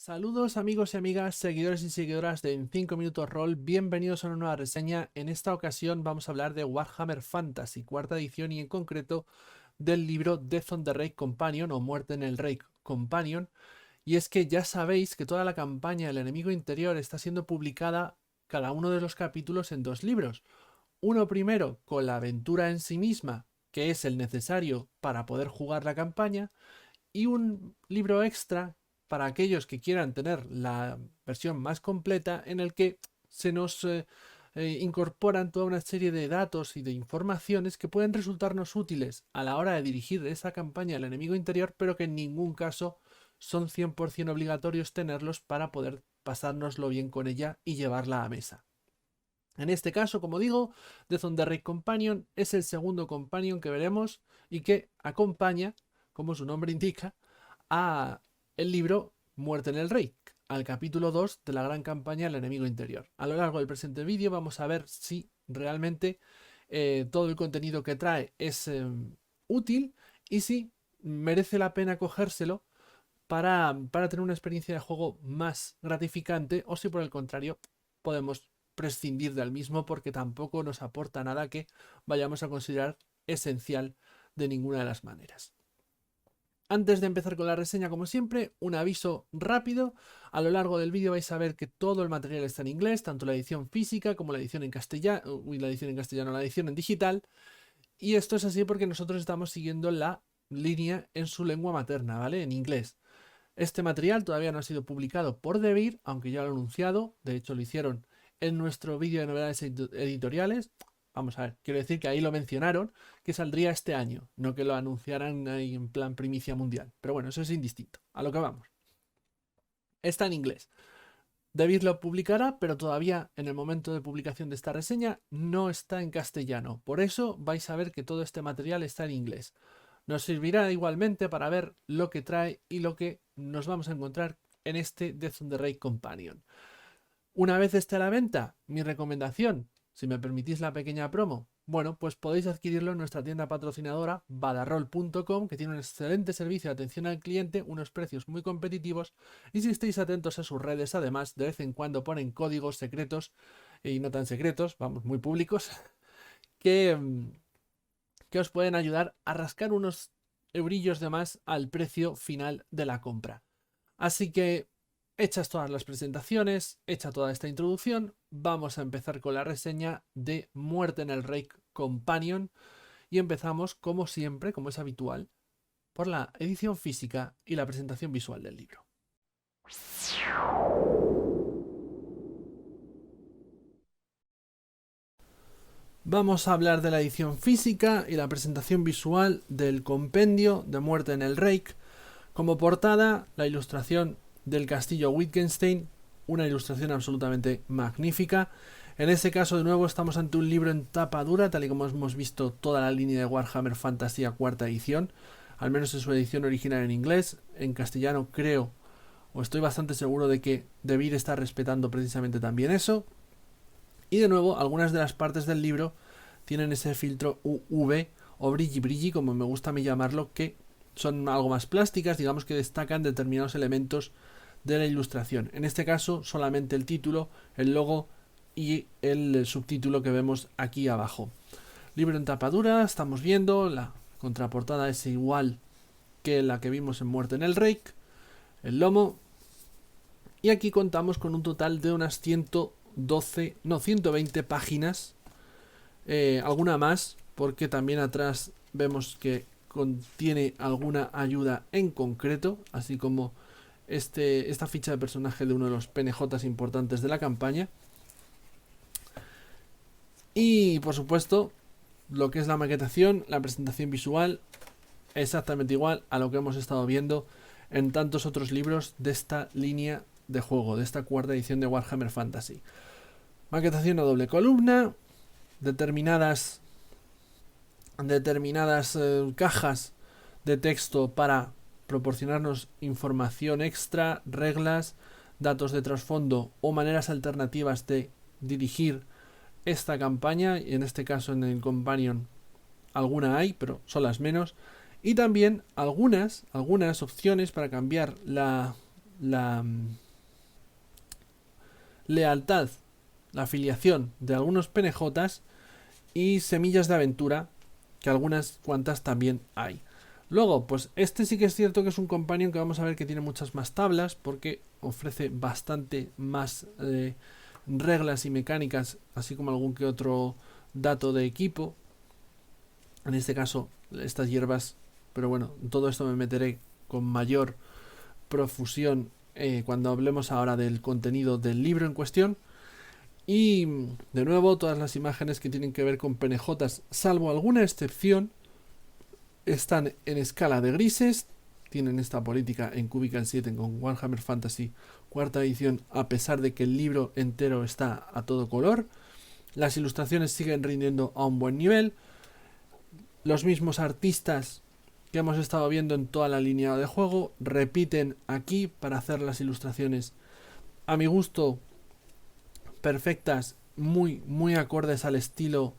Saludos amigos y amigas, seguidores y seguidoras de En 5 Minutos Roll, bienvenidos a una nueva reseña. En esta ocasión vamos a hablar de Warhammer Fantasy, cuarta edición y en concreto del libro Death on the Reich Companion o Muerte en el Reich Companion. Y es que ya sabéis que toda la campaña del enemigo interior está siendo publicada cada uno de los capítulos en dos libros. Uno primero con la aventura en sí misma, que es el necesario para poder jugar la campaña, y un libro extra para aquellos que quieran tener la versión más completa en el que se nos incorporan toda una serie de datos y de informaciones que pueden resultarnos útiles a la hora de dirigir esa campaña al enemigo interior, pero que en ningún caso son 100% obligatorios tenerlos para poder pasárnoslo bien con ella y llevarla a mesa. En este caso, como digo, Death on the Reich Companion es el segundo companion que veremos y que acompaña, como su nombre indica, a el libro Muerte en el Reich, al capítulo 2 de la gran campaña El enemigo interior. A lo largo del presente vídeo vamos a ver si realmente todo el contenido que trae es útil y si merece la pena cogérselo para tener una experiencia de juego más gratificante o si por el contrario podemos prescindir del mismo porque tampoco nos aporta nada que vayamos a considerar esencial de ninguna de las maneras. Antes de empezar con la reseña, como siempre, un aviso rápido. A lo largo del vídeo vais a ver que todo el material está en inglés, tanto la edición física como la edición en castellano, la edición en digital. Y esto es así porque nosotros estamos siguiendo la línea en su lengua materna, ¿vale? En inglés. Este material todavía no ha sido publicado por Devir, aunque ya lo he anunciado. De hecho, lo hicieron en nuestro vídeo de novedades editoriales. Vamos a ver, quiero decir que ahí lo mencionaron, que saldría este año, no que lo anunciaran ahí en plan primicia mundial. Pero bueno, eso es indistinto. A lo que vamos. Está en inglés. Devir lo publicará, pero todavía en el momento de publicación de esta reseña no está en castellano. Por eso vais a ver que todo este material está en inglés. Nos servirá igualmente para ver lo que trae y lo que nos vamos a encontrar en este Death on the Reich Companion. Una vez esté a la venta, mi recomendación, si me permitís la pequeña promo, bueno, pues podéis adquirirlo en nuestra tienda patrocinadora badarrol.com, que tiene un excelente servicio de atención al cliente, unos precios muy competitivos, y si estáis atentos a sus redes, además, de vez en cuando ponen códigos secretos, y no tan secretos, vamos, muy públicos, que, que os pueden ayudar a rascar unos eurillos de más al precio final de la compra. Así que, hechas todas las presentaciones, hecha toda esta introducción, vamos a empezar con la reseña de Muerte en el Reich Companion y empezamos, como siempre, como es habitual, por la edición física y la presentación visual del libro. Vamos a hablar de la edición física y la presentación visual del compendio de Muerte en el Reich. Como portada, la ilustración del castillo Wittgenstein, una ilustración absolutamente magnífica. En este caso, de nuevo, estamos ante un libro en tapa dura, tal y como hemos visto toda la línea de Warhammer Fantasy cuarta edición, al menos en su edición original en inglés. En castellano creo, o estoy bastante seguro de que Devir está respetando precisamente también eso. Y de nuevo, algunas de las partes del libro tienen ese filtro UV o brilli, como me gusta a mí llamarlo, que son algo más plásticas, digamos que destacan determinados elementos de la ilustración. En este caso, solamente el título, el logo y el subtítulo que vemos aquí abajo. Libro en tapadura, estamos viendo, la contraportada es igual que la que vimos en Muerte en el Reich, el lomo, y aquí contamos con un total de unas 120 páginas, alguna más, porque también atrás vemos que contiene alguna ayuda en concreto, así como esta ficha de personaje de uno de los PNJs importantes de la campaña. Y por supuesto, lo que es la maquetación, la presentación visual, exactamente igual a lo que hemos estado viendo en tantos otros libros de esta línea de juego, de esta cuarta edición de Warhammer Fantasy. Maquetación a doble columna, determinadas cajas de texto para proporcionarnos información extra, reglas, datos de trasfondo o maneras alternativas de dirigir esta campaña, y en este caso en el Companion alguna hay, pero son las menos, y también algunas opciones para cambiar la lealtad, la afiliación de algunos penejotas y semillas de aventura, que algunas cuantas también hay. Luego, pues este sí que es cierto que es un companion que vamos a ver que tiene muchas más tablas porque ofrece bastante más reglas y mecánicas, así como algún que otro dato de equipo. En este caso, estas hierbas, pero bueno, todo esto me meteré con mayor profusión cuando hablemos ahora del contenido del libro en cuestión. Y de nuevo, todas las imágenes que tienen que ver con penejotas, salvo alguna excepción, están en escala de grises. Tienen esta política en Cubicle 7 con Warhammer Fantasy cuarta edición, a pesar de que el libro entero está a todo color. Las ilustraciones siguen rindiendo a un buen nivel. Los mismos artistas que hemos estado viendo en toda la línea de juego repiten aquí para hacer las ilustraciones, a mi gusto, perfectas, muy acordes al estilo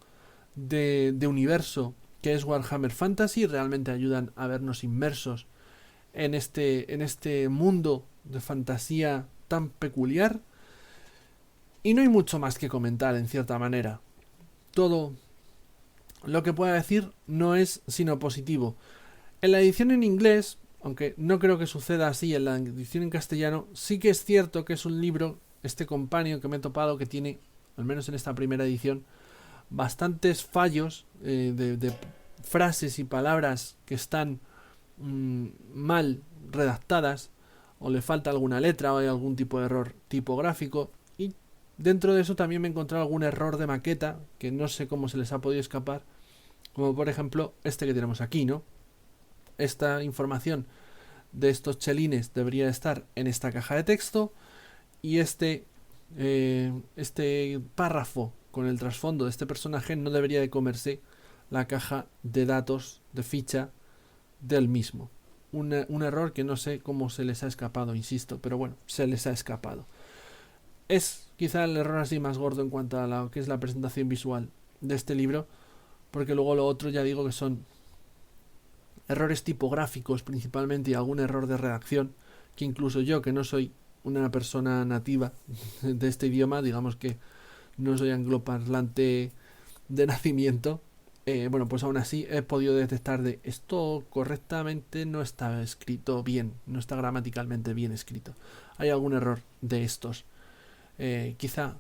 de universo que es Warhammer Fantasy. Realmente ayudan a vernos inmersos en este mundo de fantasía tan peculiar. Y no hay mucho más que comentar, en cierta manera. Todo lo que pueda decir no es sino positivo. En la edición en inglés, aunque no creo que suceda así en la edición en castellano, sí que es cierto que es un libro, este companion que me he topado, que tiene, al menos en esta primera edición, bastantes fallos de frases y palabras que están mal redactadas, o le falta alguna letra o hay algún tipo de error tipográfico. Y dentro de eso también me he encontrado algún error de maqueta que no sé cómo se les ha podido escapar, como por ejemplo este que tenemos aquí, ¿no? Esta información de estos chelines debería estar en esta caja de texto, y este párrafo con el trasfondo de este personaje no debería de comerse la caja de datos de ficha del mismo. Un error que no sé cómo se les ha escapado, insisto, pero bueno, se les ha escapado. Es quizá el error así más gordo en cuanto a lo que es la presentación visual de este libro, porque luego lo otro ya digo que son errores tipográficos principalmente y algún error de redacción, que incluso yo, que no soy una persona nativa de este idioma, digamos que no soy angloparlante de nacimiento, bueno, pues aún así he podido detectar de esto correctamente no está escrito bien, no está gramaticalmente bien escrito. Hay algún error de estos, quizá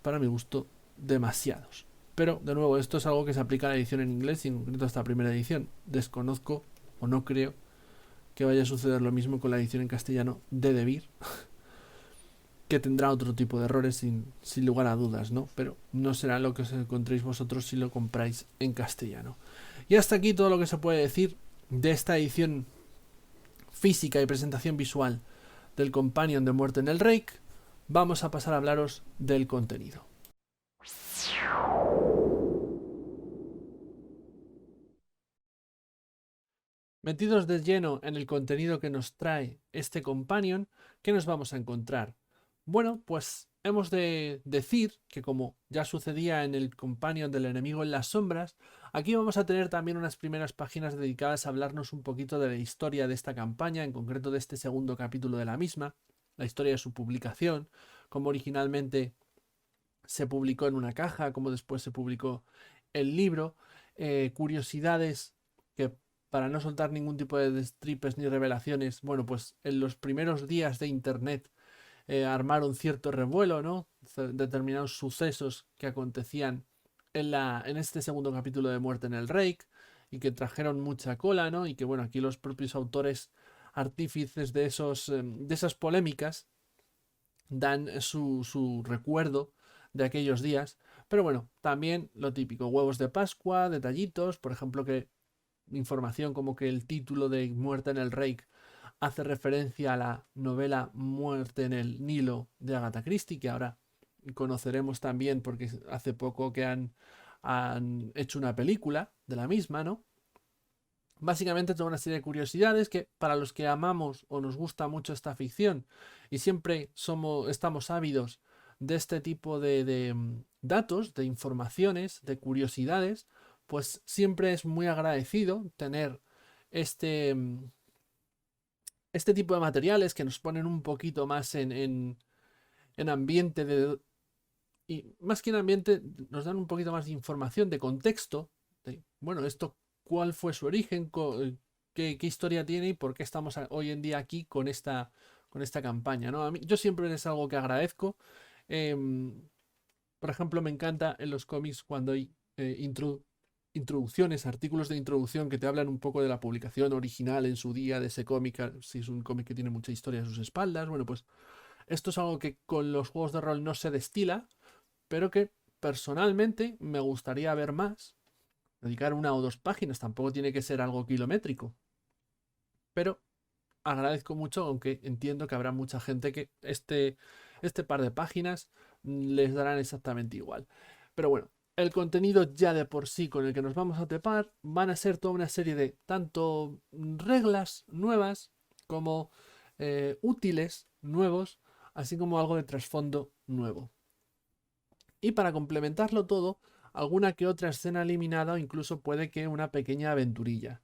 para mi gusto demasiados. Pero de nuevo, esto es algo que se aplica a la edición en inglés y en concreto a esta primera edición. Desconozco o no creo que vaya a suceder lo mismo con la edición en castellano de Debir, que tendrá otro tipo de errores sin lugar a dudas, ¿no? Pero no será lo que os encontréis vosotros si lo compráis en castellano. Y hasta aquí todo lo que se puede decir de esta edición física y presentación visual del Companion de Muerte en el Reich. Vamos a pasar a hablaros del contenido. Metidos de lleno en el contenido que nos trae este Companion, ¿qué nos vamos a encontrar? Bueno, pues hemos de decir que, como ya sucedía en el Companion del enemigo en las sombras, aquí vamos a tener también unas primeras páginas dedicadas a hablarnos un poquito de la historia de esta campaña, en concreto de este segundo capítulo de la misma, la historia de su publicación, cómo originalmente se publicó en una caja, cómo después se publicó el libro, curiosidades que, para no soltar ningún tipo de destripes ni revelaciones, bueno, pues en los primeros días de internet armaron cierto revuelo, ¿no? Determinados sucesos que acontecían en este segundo capítulo de Muerte en el Reich y que trajeron mucha cola, ¿no? Y que, bueno, aquí los propios autores artífices de esas polémicas dan su recuerdo de aquellos días. Pero bueno, también lo típico, huevos de Pascua, detallitos, por ejemplo, que información como que el título de Muerte en el Reich hace referencia a la novela Muerte en el Nilo de Agatha Christie, que ahora conoceremos también porque hace poco que han hecho una película de la misma, ¿no? Básicamente toda una serie de curiosidades que, para los que amamos o nos gusta mucho esta ficción y siempre estamos ávidos de este tipo de datos, de informaciones, de curiosidades, pues siempre es muy agradecido tener este, este tipo de materiales que nos ponen un poquito más en ambiente y más que en ambiente, nos dan un poquito más de información, de contexto, de, bueno, esto, cuál fue su origen, qué historia tiene y por qué estamos hoy en día aquí con esta campaña, ¿no? Yo siempre es algo que agradezco. Em, por ejemplo, me encanta en los cómics cuando hay introducciones, artículos de introducción que te hablan un poco de la publicación original en su día de ese cómic, si es un cómic que tiene mucha historia a sus espaldas. Bueno, pues esto es algo que con los juegos de rol no se destila, pero que personalmente me gustaría ver más. Dedicar 1 o 2 páginas, tampoco tiene que ser algo kilométrico, pero agradezco mucho, aunque entiendo que habrá mucha gente que este par de páginas les darán exactamente igual. Pero bueno, el contenido ya de por sí con el que nos vamos a tepar van a ser toda una serie de tanto reglas nuevas como útiles nuevos, así como algo de trasfondo nuevo. Y para complementarlo todo, alguna que otra escena eliminada o incluso puede que una pequeña aventurilla.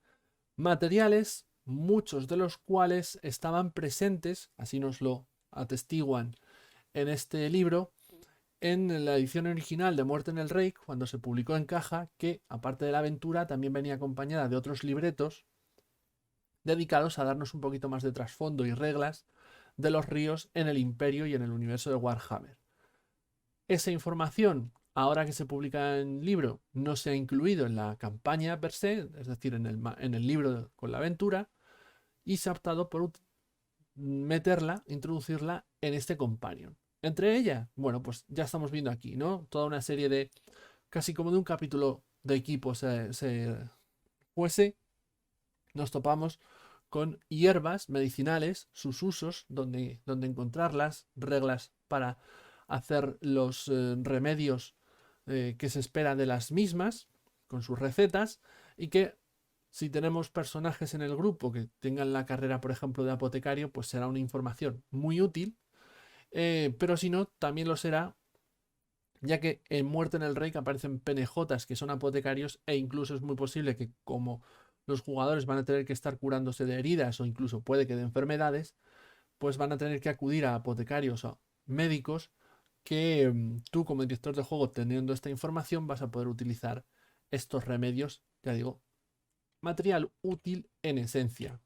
Materiales, muchos de los cuales estaban presentes, así nos lo atestiguan en este libro, en la edición original de Muerte en el Rey, cuando se publicó en caja, que aparte de la aventura también venía acompañada de otros libretos dedicados a darnos un poquito más de trasfondo y reglas de los ríos en el Imperio y en el universo de Warhammer. Esa información, ahora que se publica en libro, no se ha incluido en la campaña per se, es decir, en el libro con la aventura, y se ha optado por meterla, introducirla en este companion. Entre ellas, bueno, pues ya estamos viendo aquí, ¿no? Toda una serie de, casi como de un capítulo de equipo se fuese, nos topamos con hierbas medicinales, sus usos, donde encontrarlas, reglas para hacer los remedios que se espera de las mismas, con sus recetas, y que si tenemos personajes en el grupo que tengan la carrera, por ejemplo, de apotecario, pues será una información muy útil, pero si no, también lo será, ya que en Muerte en el Rey aparecen PNJs que son apotecarios e incluso es muy posible que como los jugadores van a tener que estar curándose de heridas o incluso puede que de enfermedades, pues van a tener que acudir a apotecarios o médicos que tú como director de juego teniendo esta información vas a poder utilizar estos remedios, ya digo, material útil en esencia.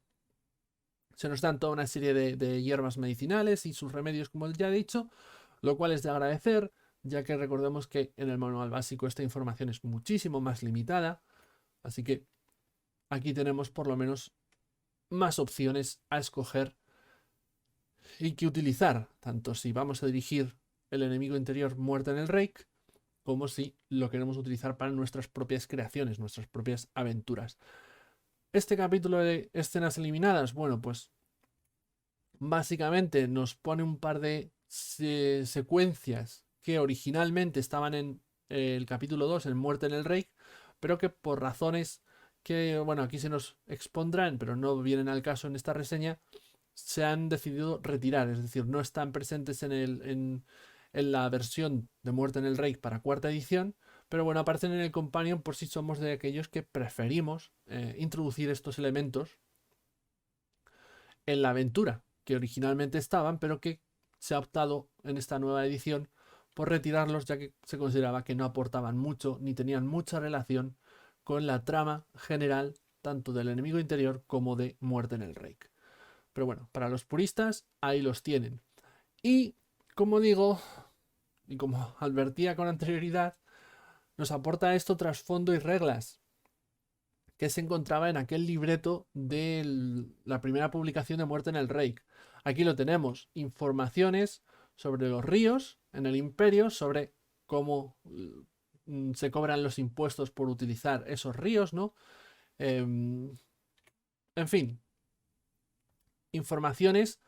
Se nos dan toda una serie de hierbas medicinales y sus remedios, como ya he dicho, lo cual es de agradecer, ya que recordemos que en el manual básico esta información es muchísimo más limitada, así que aquí tenemos por lo menos más opciones a escoger y que utilizar, tanto si vamos a dirigir el enemigo interior Muerte en el Reich, como si lo queremos utilizar para nuestras propias creaciones, nuestras propias aventuras. Este capítulo de escenas eliminadas, bueno, pues básicamente nos pone un par de secuencias que originalmente estaban en el capítulo 2, en Muerte en el Reich, pero que por razones que, bueno, aquí se nos expondrán, pero no vienen al caso en esta reseña, se han decidido retirar, es decir, no están presentes en la versión de Muerte en el Reich para cuarta edición, pero bueno, aparecen en el Companion por si somos de aquellos que preferimos introducir estos elementos en la aventura, que originalmente estaban, pero que se ha optado en esta nueva edición por retirarlos, ya que se consideraba que no aportaban mucho ni tenían mucha relación con la trama general tanto del enemigo interior como de Muerte en el Reich. Pero bueno, para los puristas, ahí los tienen. Y, como digo, y como advertía con anterioridad, nos aporta esto trasfondo y reglas que se encontraba en aquel libreto de la primera publicación de Muerte en el Reich. Aquí lo tenemos, informaciones sobre los ríos en el imperio, sobre cómo se cobran los impuestos por utilizar esos ríos, ¿no? En fin, informaciones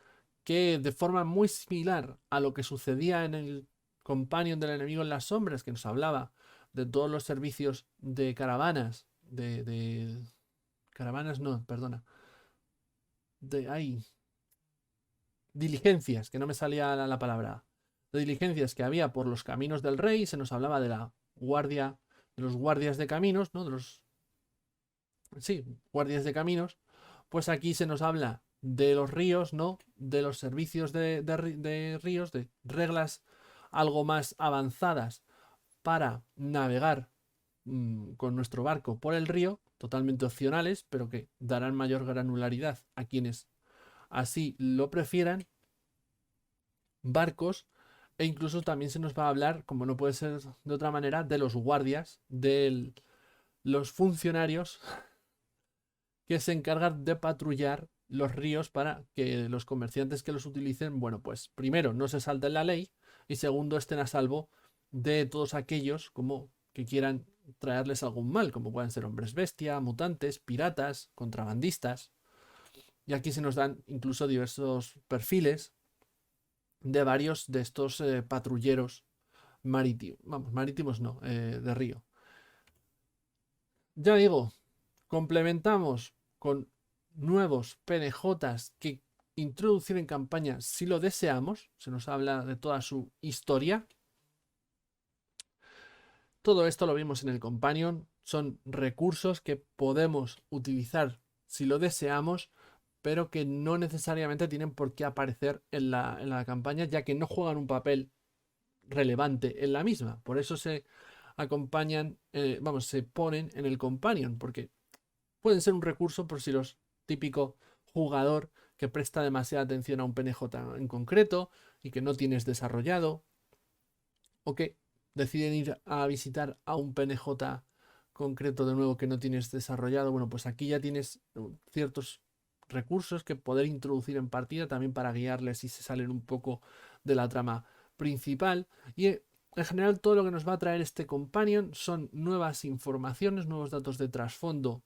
que de forma muy similar a lo que sucedía en el Companion del enemigo en las sombras, que nos hablaba de todos los servicios de caravanas, de caravanas no, perdona, de ahí, diligencias, que no me salía la palabra, de diligencias que había por los caminos del rey, se nos hablaba de la guardia, de los guardias de caminos, ¿no? De los, sí, guardias de caminos, pues aquí se nos habla de los ríos, ¿no? De los servicios de ríos, de reglas algo más avanzadas para navegar con nuestro barco por el río, totalmente opcionales, pero que darán mayor granularidad a quienes así lo prefieran, barcos, e incluso también se nos va a hablar, como no puede ser de otra manera, de los guardias, de los funcionarios que se encargan de patrullar los ríos para que los comerciantes que los utilicen, bueno, pues primero no se salten la ley y segundo estén a salvo de todos aquellos como que quieran traerles algún mal, como puedan ser hombres bestia, mutantes, piratas, contrabandistas. Y aquí se nos dan incluso diversos perfiles de varios de estos patrulleros marítimos, vamos, marítimos no, de río. Ya digo, complementamos con nuevos PNJs que introducir en campaña si lo deseamos. Se nos habla de toda su historia. Todo esto lo vimos en el Companion. Son recursos que podemos utilizar si lo deseamos, pero que no necesariamente tienen por qué aparecer en la campaña, ya que no juegan un papel relevante en la misma. Por eso se acompañan, vamos, se ponen en el Companion, porque pueden ser un recurso por si los típico jugador que presta demasiada atención a un PNJ en concreto y que no tienes desarrollado, o que deciden ir a visitar a un PNJ concreto de nuevo que no tienes desarrollado. Bueno, pues aquí ya tienes ciertos recursos que poder introducir en partida también para guiarles si se salen un poco de la trama principal. Y en general todo lo que nos va a traer este companion son nuevas informaciones, nuevos datos de trasfondo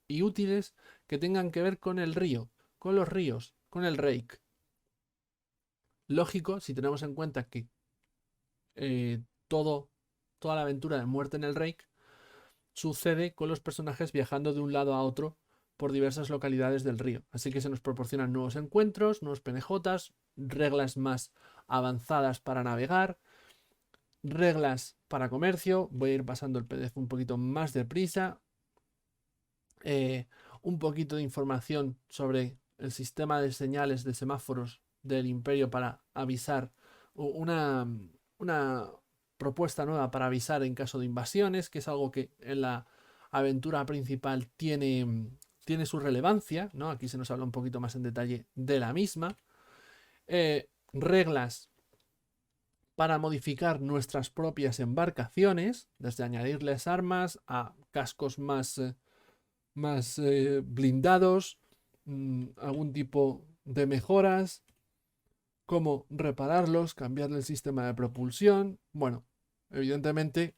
y útiles que tengan que ver con el río, con los ríos, con el Rake. Lógico, si tenemos en cuenta que eh, toda la aventura de muerte en el Rake sucede con los personajes viajando de un lado a otro por diversas localidades del río. Así que se nos proporcionan nuevos encuentros, nuevos PNJs, reglas más avanzadas para navegar, reglas para comercio. Voy a ir pasando el PDF un poquito más deprisa. Un poquito de información sobre el sistema de señales de semáforos del Imperio para avisar, una propuesta nueva para avisar en caso de invasiones, que es algo que en la aventura principal tiene su relevancia, ¿no? Aquí se nos habla un poquito más en detalle de la misma. Reglas para modificar nuestras propias embarcaciones, desde añadirles armas a cascos más blindados, algún tipo de mejoras, cómo repararlos, cambiarle el sistema de propulsión. Bueno, evidentemente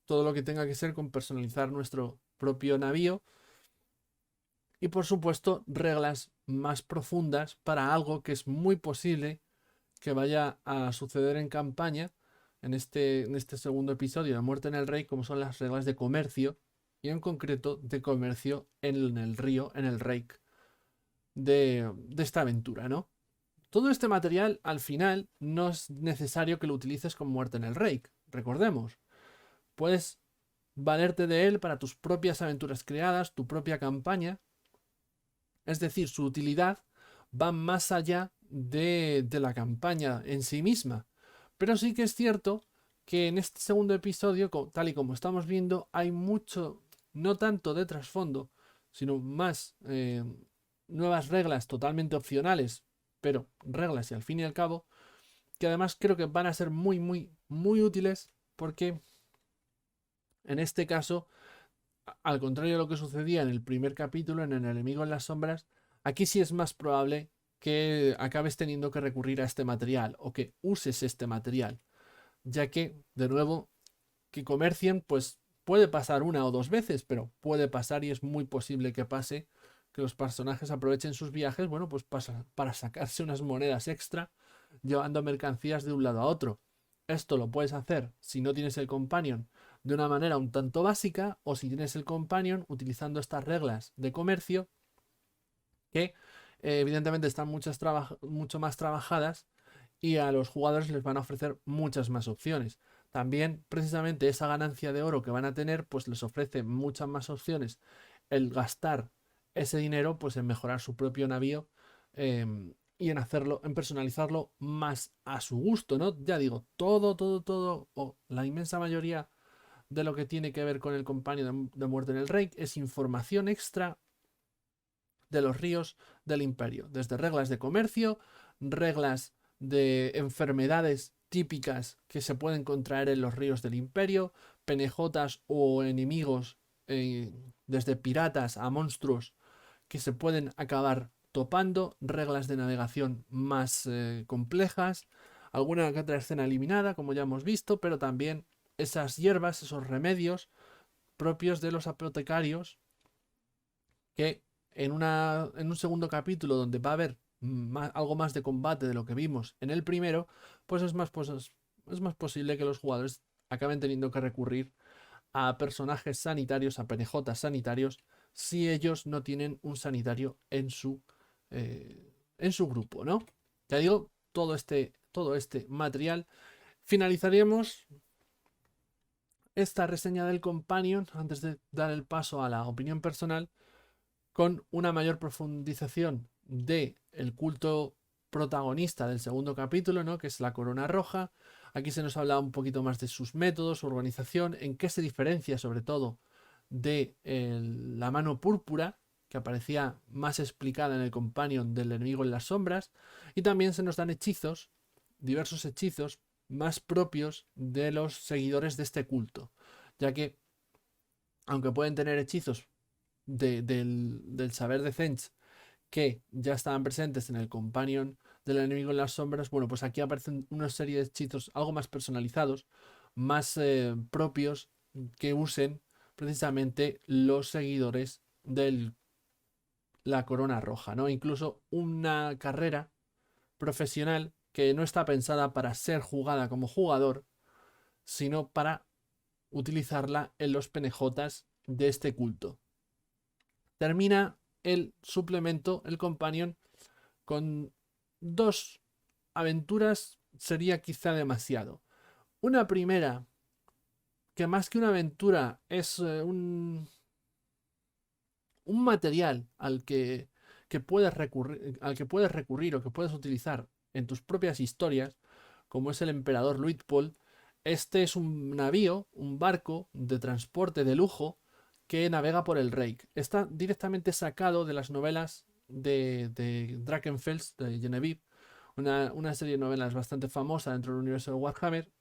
todo lo que tenga que ser con personalizar nuestro propio navío. Y por supuesto, reglas más profundas para algo que es muy posible que vaya a suceder en campaña en este segundo episodio de Muerte en el Rey, como son las reglas de comercio y en concreto de comercio en el río, en el Rake de esta aventura, ¿no? Todo este material al final no es necesario que lo utilices con Muerte en el Rake, recordemos. Puedes valerte de él para tus propias aventuras creadas, tu propia campaña. Es decir, su utilidad va más allá de la campaña en sí misma. Pero sí que es cierto que en este segundo episodio, tal y como estamos viendo, hay mucho, no tanto de trasfondo, sino más nuevas reglas totalmente opcionales, pero reglas y al fin y al cabo, que además creo que van a ser muy, muy, muy útiles porque en este caso, al contrario de lo que sucedía en el primer capítulo, en el enemigo en las sombras, aquí sí es más probable que acabes teniendo que recurrir a este material o que uses este material, ya que, de nuevo, que comercien, pues puede pasar una o dos veces, pero puede pasar y es muy posible que pase que los personajes aprovechen sus viajes, bueno, pues para sacarse unas monedas extra llevando mercancías de un lado a otro. Esto lo puedes hacer si no tienes el companion de una manera un tanto básica o si tienes el companion utilizando estas reglas de comercio que evidentemente están mucho más trabajadas y a los jugadores les van a ofrecer muchas más opciones. También precisamente esa ganancia de oro que van a tener pues les ofrece muchas más opciones el gastar ese dinero pues en mejorar su propio navío y en hacerlo, en personalizarlo más a su gusto, ¿no? Ya digo, todo, o la inmensa mayoría de lo que tiene que ver con el compañero de muerte en el rey es información extra de los ríos del imperio, desde reglas de comercio, reglas de enfermedades típicas que se pueden contraer en los ríos del imperio, penejotas o enemigos, desde piratas a monstruos que se pueden acabar topando, reglas de navegación más complejas, alguna que otra escena eliminada, como ya hemos visto, pero también esas hierbas, esos remedios propios de los apotecarios que en un segundo capítulo donde va a haber algo más de combate de lo que vimos en el primero, pues es más posible que los jugadores acaben teniendo que recurrir a personajes sanitarios, a penejotas sanitarios, si ellos no tienen un sanitario en su grupo, ¿no? Ya digo, todo este material. Finalizaríamos esta reseña del Companion, antes de dar el paso a la opinión personal, con una mayor profundización de el culto protagonista del segundo capítulo, ¿no? Que es la Corona Roja. Aquí se nos habla un poquito más de sus métodos, su organización, en qué se diferencia sobre todo de la mano púrpura, que aparecía más explicada en el Companion del enemigo en las sombras, y también se nos dan hechizos, diversos hechizos más propios de los seguidores de este culto, ya que aunque pueden tener hechizos del saber de Zench que ya estaban presentes en el Companion del enemigo en las sombras, bueno, pues aquí aparecen una serie de hechizos algo más personalizados, más propios, que usen precisamente los seguidores de la Corona Roja, ¿no? Incluso una carrera profesional que no está pensada para ser jugada como jugador, sino para utilizarla en los penejotas de este culto. Termina el suplemento, el Companion, con dos aventuras, sería quizá demasiado. Una primera, que más que una aventura es un material que al que puedes recurrir o que puedes utilizar en tus propias historias, como es el emperador Luitpold. Este es un navío, un barco de transporte de lujo que navega por el Reich. Está directamente sacado de las novelas de Drakenfels, de Genevieve, una serie de novelas bastante famosa dentro del universo de Warhammer.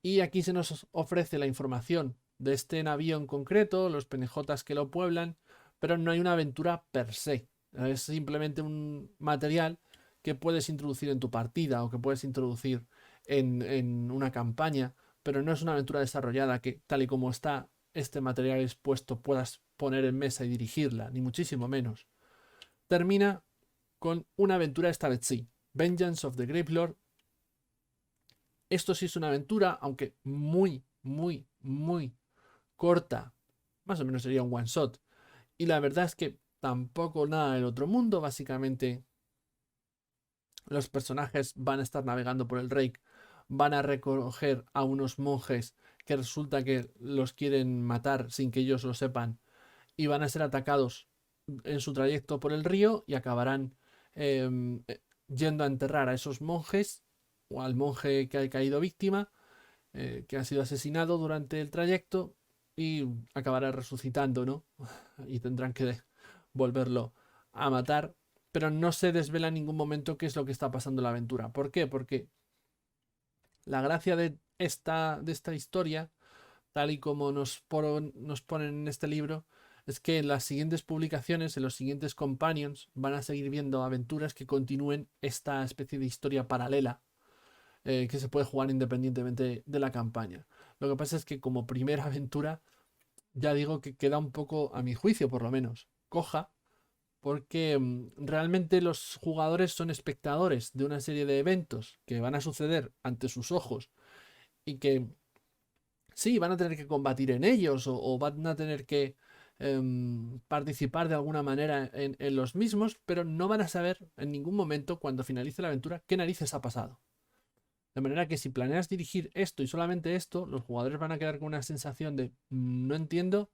Y aquí se nos ofrece la información de este navío en concreto, los penejotas que lo pueblan, pero no hay una aventura per se. Es simplemente un material que puedes introducir en tu partida o que puedes introducir en una campaña, pero no es una aventura desarrollada que, tal y como está este material expuesto, puedas poner en mesa y dirigirla, ni muchísimo menos. Termina con una aventura, esta vez sí, Vengeance of the Grave Lord. Esto sí es una aventura, aunque muy corta. Más o menos sería un one shot. Y la verdad es que tampoco nada del otro mundo. Básicamente los personajes van a estar navegando por el Reich. Van a recoger a unos monjes que resulta que los quieren matar sin que ellos lo sepan. Y van a ser atacados en su trayecto por el río y acabarán eh, yendo a enterrar a esos monjes o al monje que ha caído víctima, que ha sido asesinado durante el trayecto y acabará resucitando, ¿no? Y tendrán que volverlo a matar, pero no se desvela en ningún momento qué es lo que está pasando en la aventura. ¿Por qué? Porque la gracia de esta historia, tal y como nos ponen en este libro, es que en las siguientes publicaciones, en los siguientes companions, van a seguir viendo aventuras que continúen esta especie de historia paralela, que se puede jugar independientemente de la campaña. Lo que pasa es que como primera aventura, ya digo que queda un poco, a mi juicio por lo menos, coja, porque realmente los jugadores son espectadores de una serie de eventos que van a suceder ante sus ojos y que sí, van a tener que combatir en ellos o van a tener que participar de alguna manera en los mismos, pero no van a saber en ningún momento cuando finalice la aventura qué narices ha pasado. De manera que si planeas dirigir esto y solamente esto, los jugadores van a quedar con una sensación de no entiendo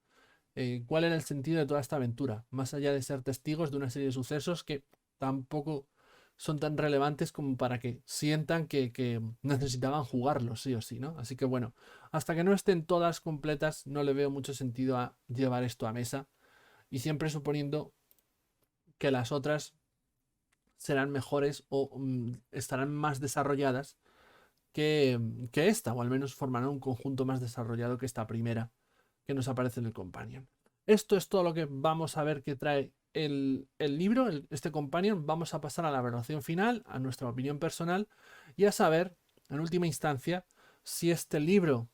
¿Cuál era el sentido de toda esta aventura? Más allá de ser testigos de una serie de sucesos que tampoco son tan relevantes como para que sientan que necesitaban jugarlos, sí o sí, ¿no? Así que bueno, hasta que no estén todas completas, no le veo mucho sentido a llevar esto a mesa. Y siempre suponiendo que las otras serán mejores o estarán más desarrolladas que esta, o al menos formarán un conjunto más desarrollado que esta primera que nos aparece en el Companion. Esto es todo lo que vamos a ver que trae el libro, este Companion. Vamos a pasar a la valoración final, a nuestra opinión personal y a saber, en última instancia, si este libro,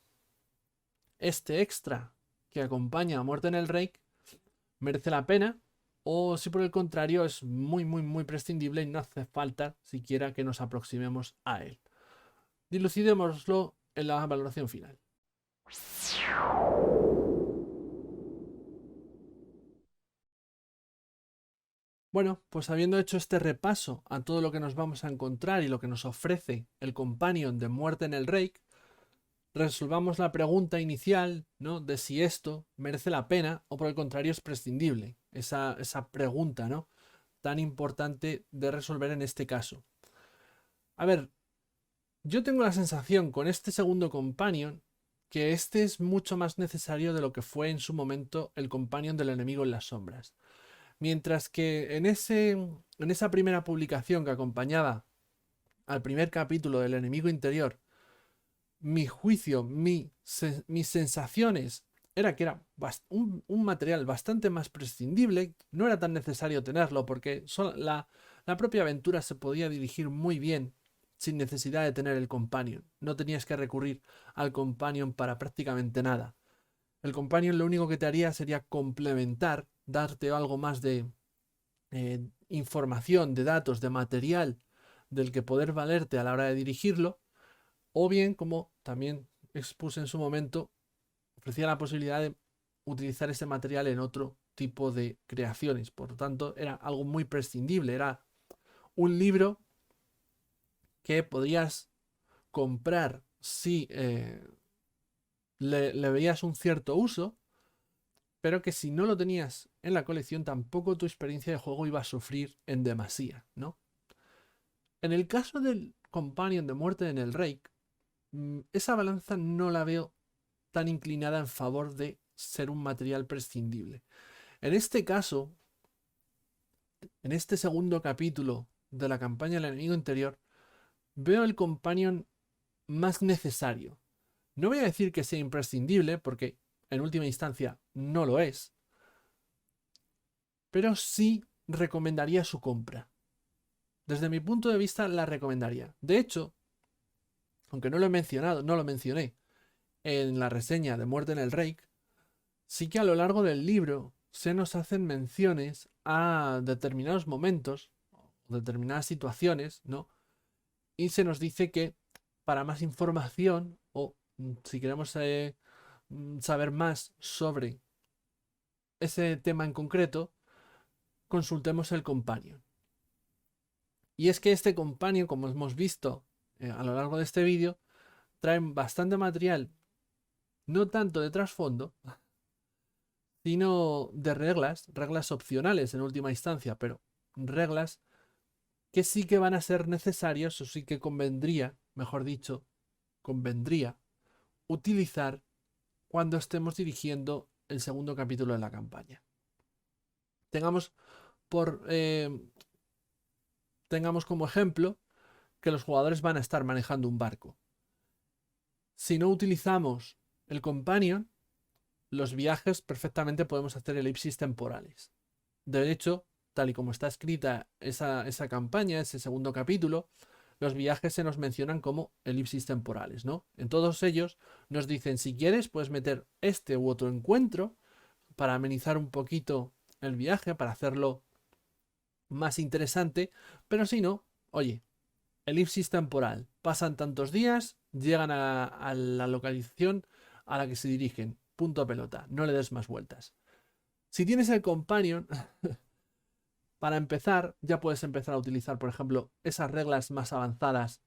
este extra que acompaña a Muerte en el Reich, merece la pena o si por el contrario es muy, muy, muy prescindible y no hace falta siquiera que nos aproximemos a él. Dilucidémoslo en la valoración final. Bueno, pues habiendo hecho este repaso a todo lo que nos vamos a encontrar y lo que nos ofrece el Companion de Muerte en el Reich, resolvamos la pregunta inicial, ¿no? De si esto merece la pena o por el contrario es prescindible. Esa pregunta, ¿no? Tan importante de resolver en este caso. A ver, yo tengo la sensación con este segundo Companion que este es mucho más necesario de lo que fue en su momento el Companion del enemigo en las sombras. Mientras que en esa primera publicación que acompañaba al primer capítulo del enemigo interior, mi juicio, mis sensaciones era que era un material bastante más prescindible, no era tan necesario tenerlo porque la propia aventura se podía dirigir muy bien sin necesidad de tener el companion. No tenías que recurrir al companion para prácticamente nada. El companion lo único que te haría sería complementar, darte algo más de información, de datos, de material del que poder valerte a la hora de dirigirlo, o bien, como también expuse en su momento, ofrecía la posibilidad de utilizar ese material en otro tipo de creaciones. Por lo tanto, era algo muy prescindible, era un libro que podrías comprar si le veías un cierto uso, pero que si no lo tenías en la colección tampoco tu experiencia de juego iba a sufrir en demasía, ¿no? En el caso del Companion de Muerte en el Reich, esa balanza no la veo tan inclinada en favor de ser un material prescindible. En este caso, en este segundo capítulo de la campaña del enemigo interior, veo el Companion más necesario. No voy a decir que sea imprescindible, porque en última instancia no lo es, pero sí recomendaría su compra. Desde mi punto de vista la recomendaría. De hecho, aunque no lo he mencionado, no lo mencioné en la reseña de Muerte en el Reich, sí que a lo largo del libro se nos hacen menciones a determinados momentos, determinadas situaciones, ¿no? Y se nos dice que para más información o si queremos saber más sobre ese tema en concreto, consultemos el Companion. Y es que este Companion, como hemos visto a lo largo de este vídeo, trae bastante material, no tanto de trasfondo, sino de reglas opcionales en última instancia, pero reglas que sí que van a ser necesarias o sí que convendría, mejor dicho, convendría utilizar cuando estemos dirigiendo el segundo capítulo de la campaña. Tengamos tengamos como ejemplo que los jugadores van a estar manejando un barco. Si no utilizamos el Companion, los viajes perfectamente podemos hacer elipsis temporales. De hecho, tal y como está escrita esa campaña, ese segundo capítulo, los viajes se nos mencionan como elipsis temporales, ¿no? En todos ellos nos dicen, si quieres, puedes meter este u otro encuentro para amenizar un poquito el viaje, para hacerlo más interesante, pero si no, oye, elipsis temporal, pasan tantos días, llegan a la localización a la que se dirigen, punto a pelota, no le des más vueltas. Si tienes el Companion, para empezar, ya puedes empezar a utilizar, por ejemplo, esas reglas más avanzadas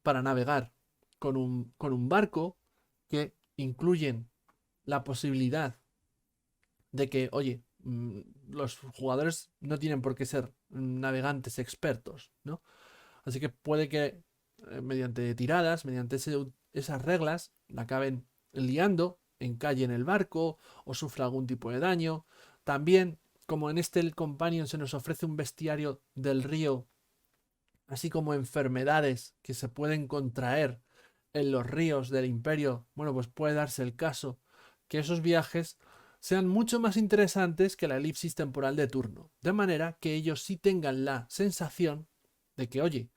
para navegar con un barco que incluyen la posibilidad de que, oye, los jugadores no tienen por qué ser navegantes expertos, ¿no? Así que puede que mediante tiradas, mediante esas reglas, la acaben liando, encallen el barco o sufra algún tipo de daño. También, como en este el Companion se nos ofrece un bestiario del río, así como enfermedades que se pueden contraer en los ríos del imperio, bueno, pues puede darse el caso que esos viajes sean mucho más interesantes que la elipsis temporal de turno, de manera que ellos sí tengan la sensación de que, oye,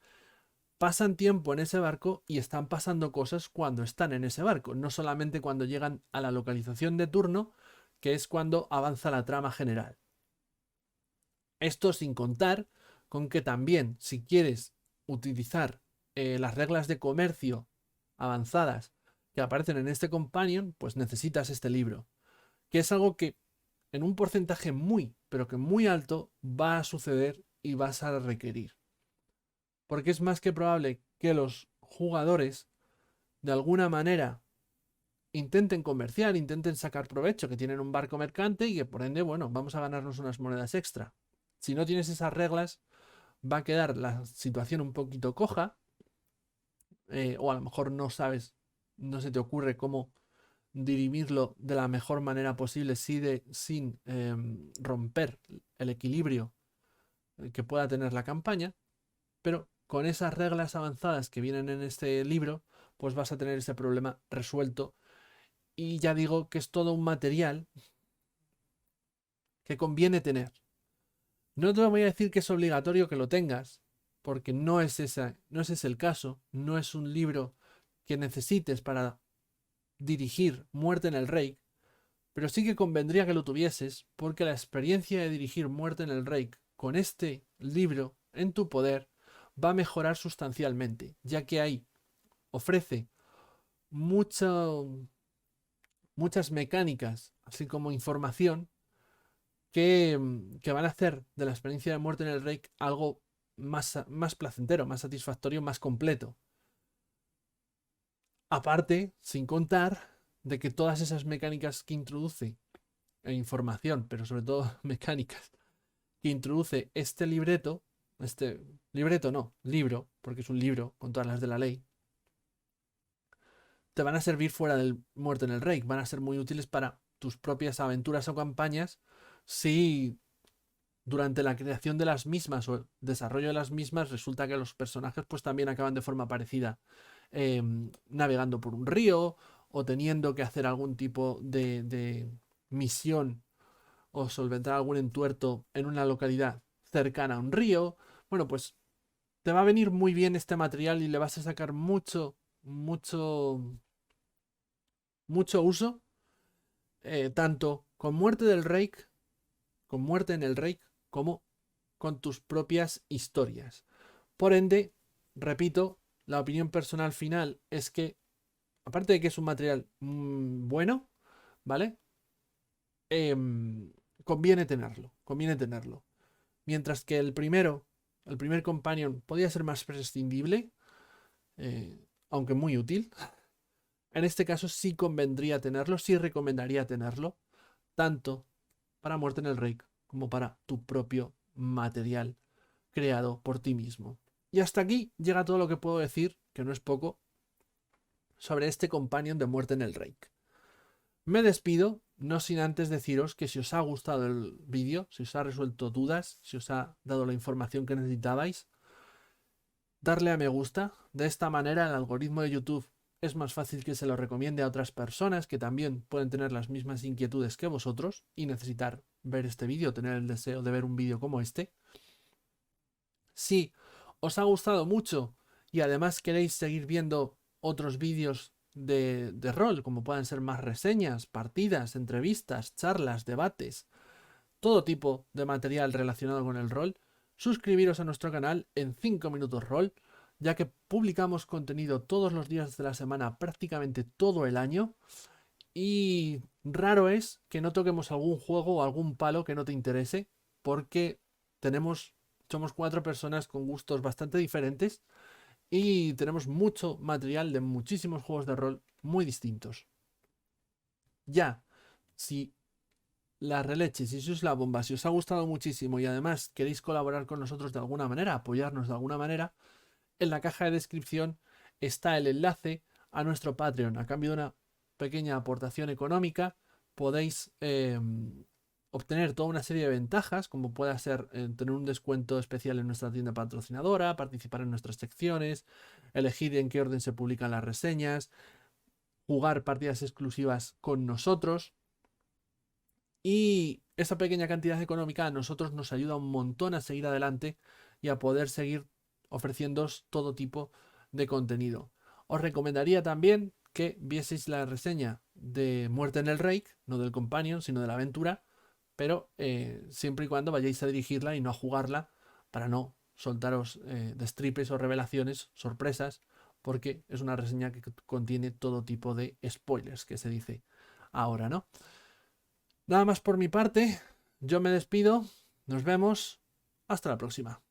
pasan tiempo en ese barco y están pasando cosas cuando están en ese barco, no solamente cuando llegan a la localización de turno, que es cuando avanza la trama general. Esto sin contar con que también, si quieres utilizar las reglas de comercio avanzadas que aparecen en este companion, pues necesitas este libro, que es algo que en un porcentaje muy, pero que muy alto va a suceder y vas a requerir. Porque es más que probable que los jugadores de alguna manera intenten comerciar, intenten sacar provecho, que tienen un barco mercante y que por ende, bueno, vamos a ganarnos unas monedas extra. Si no tienes esas reglas, va a quedar la situación un poquito coja, o a lo mejor no sabes, no se te ocurre cómo dirimirlo de la mejor manera posible sin romper el equilibrio que pueda tener la campaña, pero con esas reglas avanzadas que vienen en este libro, pues vas a tener ese problema resuelto. Y ya digo que es todo un material que conviene tener. No te voy a decir que es obligatorio que lo tengas, porque no es ese el caso. No es un libro que necesites para dirigir Muerte en el Rey, pero sí que convendría que lo tuvieses, porque la experiencia de dirigir Muerte en el Rey con este libro en tu poder va a mejorar sustancialmente, ya que ahí ofrece muchas mecánicas, así como información que van a hacer de la experiencia de Muerte en el Rey algo más placentero, más satisfactorio, más completo. Aparte, sin contar de que todas esas mecánicas que introduce, e información, pero sobre todo mecánicas, que introduce este libreto no, libro, porque es un libro con todas las de la ley, te van a servir fuera del Muerte en el Rey, van a ser muy útiles para tus propias aventuras o campañas si durante la creación de las mismas o el desarrollo de las mismas resulta que los personajes pues también acaban de forma parecida navegando por un río o teniendo que hacer algún tipo de misión o solventar algún entuerto en una localidad cercana a un río. Bueno, pues te va a venir muy bien este material y le vas a sacar mucho uso, tanto con con muerte en el Rey, como con tus propias historias. Por ende, repito, la opinión personal final es que, aparte de que es un material bueno, ¿vale? Conviene tenerlo, conviene tenerlo. Mientras que el primer companion, podía ser más prescindible, aunque muy útil. En este caso sí convendría tenerlo, sí recomendaría tenerlo, tanto para Muerte en el Rey como para tu propio material creado por ti mismo. Y hasta aquí llega todo lo que puedo decir, que no es poco, sobre este companion de Muerte en el Rey. Me despido, no sin antes deciros que si os ha gustado el vídeo, si os ha resuelto dudas, si os ha dado la información que necesitabais, darle a me gusta. De esta manera el algoritmo de YouTube es más fácil que se lo recomiende a otras personas que también pueden tener las mismas inquietudes que vosotros y necesitar ver este vídeo, tener el deseo de ver un vídeo como este. Si os ha gustado mucho y además queréis seguir viendo otros vídeos de rol, como puedan ser más reseñas, partidas, entrevistas, charlas, debates, todo tipo de material relacionado con el rol, suscribiros a nuestro canal en 5 minutos rol, ya que publicamos contenido todos los días de la semana, prácticamente todo el año, y raro es que no toquemos algún juego o algún palo que no te interese, porque somos 4 personas con gustos bastante diferentes y tenemos mucho material de muchísimos juegos de rol muy distintos. Ya, si la releche, si sois la bomba, si os ha gustado muchísimo y además queréis colaborar con nosotros de alguna manera, apoyarnos de alguna manera, en la caja de descripción está el enlace a nuestro Patreon. A cambio de una pequeña aportación económica, podéis obtener toda una serie de ventajas, como puede ser tener un descuento especial en nuestra tienda patrocinadora, participar en nuestras secciones, elegir en qué orden se publican las reseñas, jugar partidas exclusivas con nosotros. Y esa pequeña cantidad económica a nosotros nos ayuda un montón a seguir adelante y a poder seguir ofreciéndoos todo tipo de contenido. Os recomendaría también que vieseis la reseña de Muerte en el Reich, no del Companion, sino de la aventura, pero siempre y cuando vayáis a dirigirla y no a jugarla, para no soltaros destripes o revelaciones, sorpresas, porque es una reseña que contiene todo tipo de spoilers, que se dice ahora, ¿no? Nada más por mi parte, yo me despido, nos vemos, hasta la próxima.